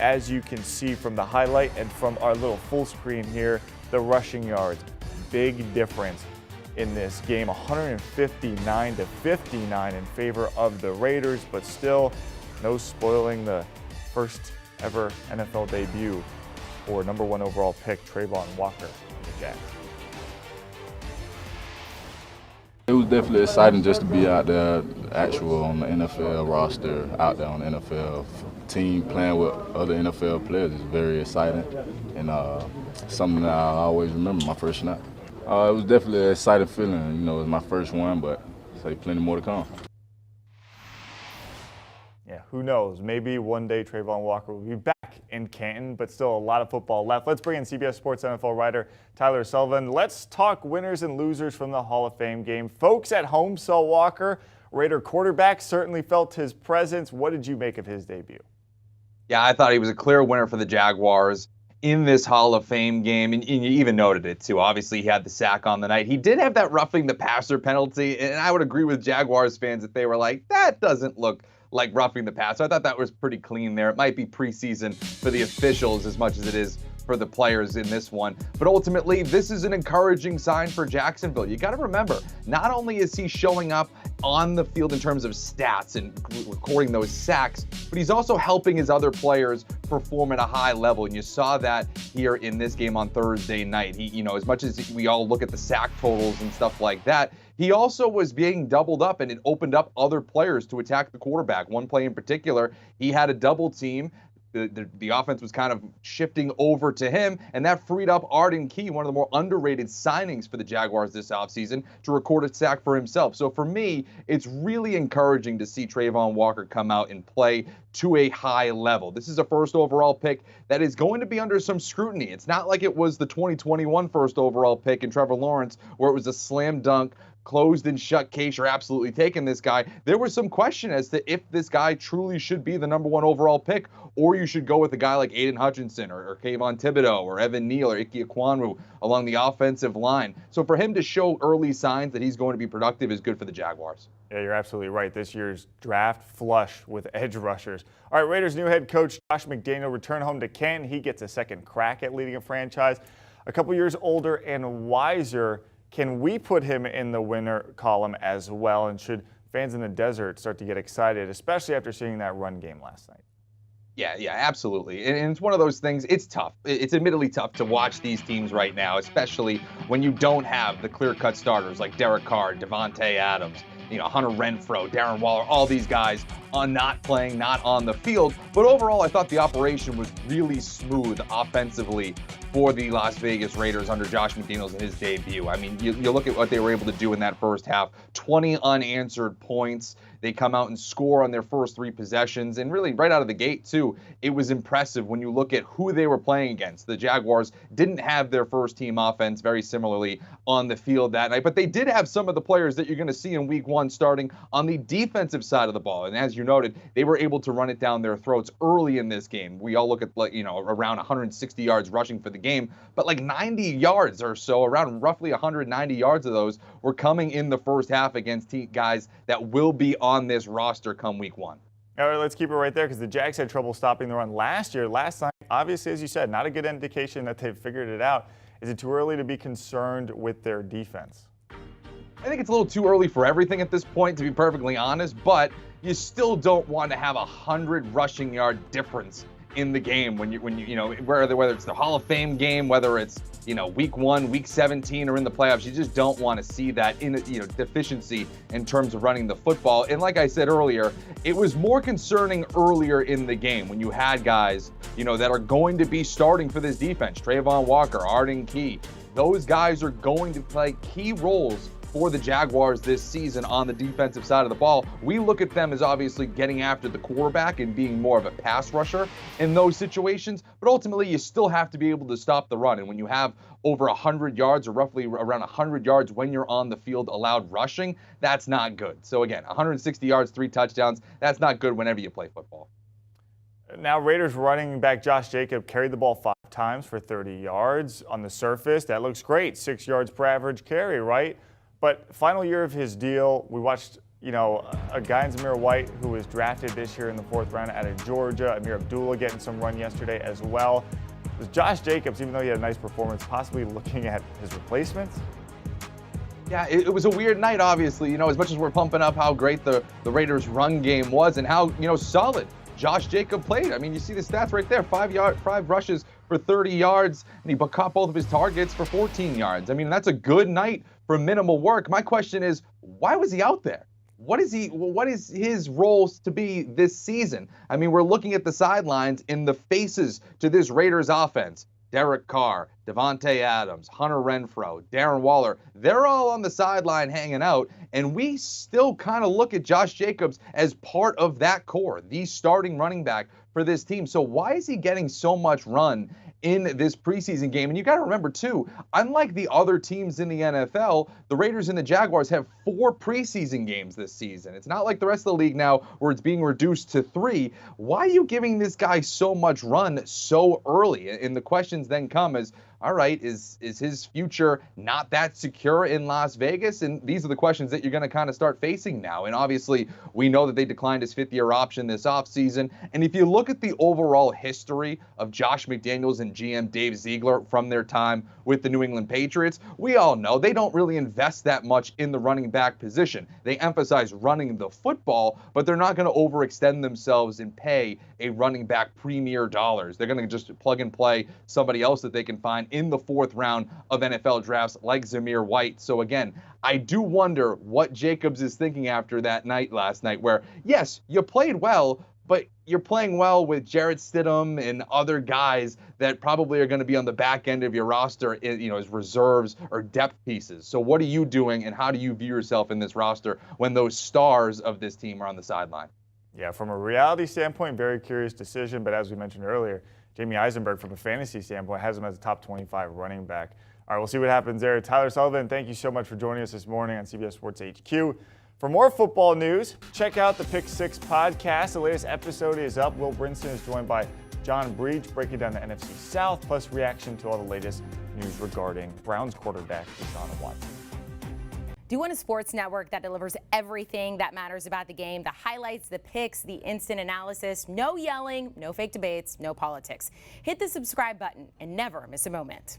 As you can see from the highlight and from our little full screen here, the rushing yards, big difference in this game, 159-59 in favor of the Raiders, but still no spoiling the first ever NFL debut for number 1 overall pick Travon Walker of the Jags. It was definitely exciting just to be out there, actual on the NFL roster, out there on the NFL team, playing with other NFL players is very exciting, and something that I always remember my first night. It was definitely an exciting feeling. You know, it was my first one, but say plenty more to come. Yeah, who knows? Maybe one day Travon Walker will be back in Canton, but still a lot of football left. Let's bring in CBS Sports NFL writer Tyler Sullivan. Let's talk winners and losers from the Hall of Fame game. Folks at home saw Walker. Raider quarterback certainly felt his presence. What did you make of his debut? Yeah, I thought he was a clear winner for the Jaguars in this Hall of Fame game, and you even noted it too. Obviously, he had the sack on the night. He did have that roughing the passer penalty, and I would agree with Jaguars fans if they were like, that doesn't look like roughing the passer. I thought that was pretty clean there. It might be preseason for the officials as much as it is for the players in this one. But ultimately, this is an encouraging sign for Jacksonville. You got to remember, not only is he showing up on the field in terms of stats and recording those sacks, but he's also helping his other players perform at a high level. And you saw that here in this game on Thursday night. He, you know, as much as we all look at the sack totals and stuff like that, he also was being doubled up, and it opened up other players to attack the quarterback. One play in particular, he had a double team. The offense was kind of shifting over to him, and that freed up Arden Key, one of the more underrated signings for the Jaguars this offseason, to record a sack for himself. So for me, it's really encouraging to see Travon Walker come out and play to a high level. This is a first overall pick that is going to be under some scrutiny. It's not like it was the 2021 first overall pick in Trevor Lawrence, where it was a slam dunk, closed and shut case, you're absolutely taking this guy. There was some question as to if this guy truly should be the number 1 overall pick, or you should go with a guy like Aiden Hutchinson or Kayvon Thibodeau or Evan Neal or Ike Ekwonu along the offensive line. So for him to show early signs that he's going to be productive is good for the Jaguars. Yeah, you're absolutely right. This year's draft flush with edge rushers. All right, Raiders' new head coach Josh McDaniel returned home to Canton. He gets a second crack at leading a franchise. A couple years older and wiser. Can we put him in the winner column as well? And should fans in the desert start to get excited, especially after seeing that run game last night? Yeah, absolutely. And it's one of those things, it's tough. It's admittedly tough to watch these teams right now, especially when you don't have the clear-cut starters like Derek Carr, Devontae Adams, Hunter Renfrow, Darren Waller, all these guys not playing, not on the field. But overall, I thought the operation was really smooth offensively for the Las Vegas Raiders under Josh McDaniels in his debut. I mean, you look at what they were able to do in that first half, 20 unanswered points. They come out and score on their first 3 possessions, and really right out of the gate, too, it was impressive when you look at who they were playing against. The Jaguars didn't have their first-team offense very similarly on the field that night, but they did have some of the players that you're going to see in Week 1 starting on the defensive side of the ball. And as you noted, they were able to run it down their throats early in this game. We all look at, around 160 yards rushing for the game, but like 90 yards or so, around roughly 190 yards of those were coming in the first half against guys that will be on this roster come Week 1. All right, let's keep it right there because the Jags had trouble stopping the run last year. Last night, obviously, as you said, not a good indication that they've figured it out. Is it too early to be concerned with their defense? I think it's a little too early for everything at this point, to be perfectly honest, but you still don't want to have a 100 rushing yard difference in the game when you whether it's the Hall of Fame game, whether it's Week 1, Week 17, or in the playoffs. You just don't want to see that deficiency in terms of running the football. And like I said earlier, it was more concerning earlier in the game when you had guys that are going to be starting for this defense. Travon Walker, Arden Key, those guys are going to play key roles for the Jaguars this season on the defensive side of the ball. We look at them as obviously getting after the quarterback and being more of a pass rusher in those situations, but ultimately you still have to be able to stop the run. And when you have over 100 yards or roughly around 100 yards when you're on the field allowed rushing, that's not good. So again, 160 yards, 3 touchdowns, that's not good whenever you play football. Now, Raiders running back Josh Jacobs carried the ball 5 times for 30 yards. On the surface, that looks great. 6 yards per average carry, right? But final year of his deal, we watched you know, a guy in Zamir White who was drafted this year in the 4th round out of Georgia. Amir Abdullah getting some run yesterday as well. Was Josh Jacobs, even though he had a nice performance, possibly looking at his replacements? Yeah, it was a weird night, obviously. You know, as much as we're pumping up how great the Raiders' run game was and how, you know, solid Josh Jacobs played. I mean, you see the stats right there, 5 rushes for 30 yards, and he caught both of his targets for 14 yards. I mean, that's a good night for minimal work. My question is, why was he out there? What is his role to be this season? I mean, we're looking at the sidelines in the faces to this Raiders offense. Derek Carr, Devontae Adams, Hunter Renfrow, Darren Waller, they're all on the sideline hanging out, and we still kind of look at Josh Jacobs as part of that core, the starting running back for this team. So why is he getting so much run in this preseason game? And you got to remember, too, unlike the other teams in the NFL, the Raiders and the Jaguars have 4 preseason games this season. It's not like the rest of the league now where it's being reduced to 3. Why are you giving this guy so much run so early? And the questions then come as, all right, is his future not that secure in Las Vegas? And these are the questions that you're going to kind of start facing now. And obviously, we know that they declined his 5th-year option this offseason. And if you look at the overall history of Josh McDaniels and GM Dave Ziegler from their time with the New England Patriots, we all know they don't really invest that much in the running back position. They emphasize running the football, but they're not going to overextend themselves and pay a running back premier dollars. They're going to just plug and play somebody else that they can find in the 4th round of NFL drafts like Zamir White. So again, I do wonder what Jacobs is thinking after that night last night where, yes, you played well, but you're playing well with Jarrett Stidham and other guys that probably are going to be on the back end of your roster, you know, as reserves or depth pieces. So what are you doing, and how do you view yourself in this roster when those stars of this team are on the sideline? Yeah, from a reality standpoint, very curious decision. But as we mentioned earlier, Jamie Eisenberg, from a fantasy standpoint, has him as a top 25 running back. All right, we'll see what happens there. Tyler Sullivan, thank you so much for joining us this morning on CBS Sports HQ. For more football news, check out the Pick 6 podcast. The latest episode is up. Will Brinson is joined by John Breach, breaking down the NFC South, plus reaction to all the latest news regarding Browns quarterback Deshaun Watson. Do you want a sports network that delivers everything that matters about the game? The highlights, the picks, the instant analysis, no yelling, no fake debates, no politics. Hit the subscribe button and never miss a moment.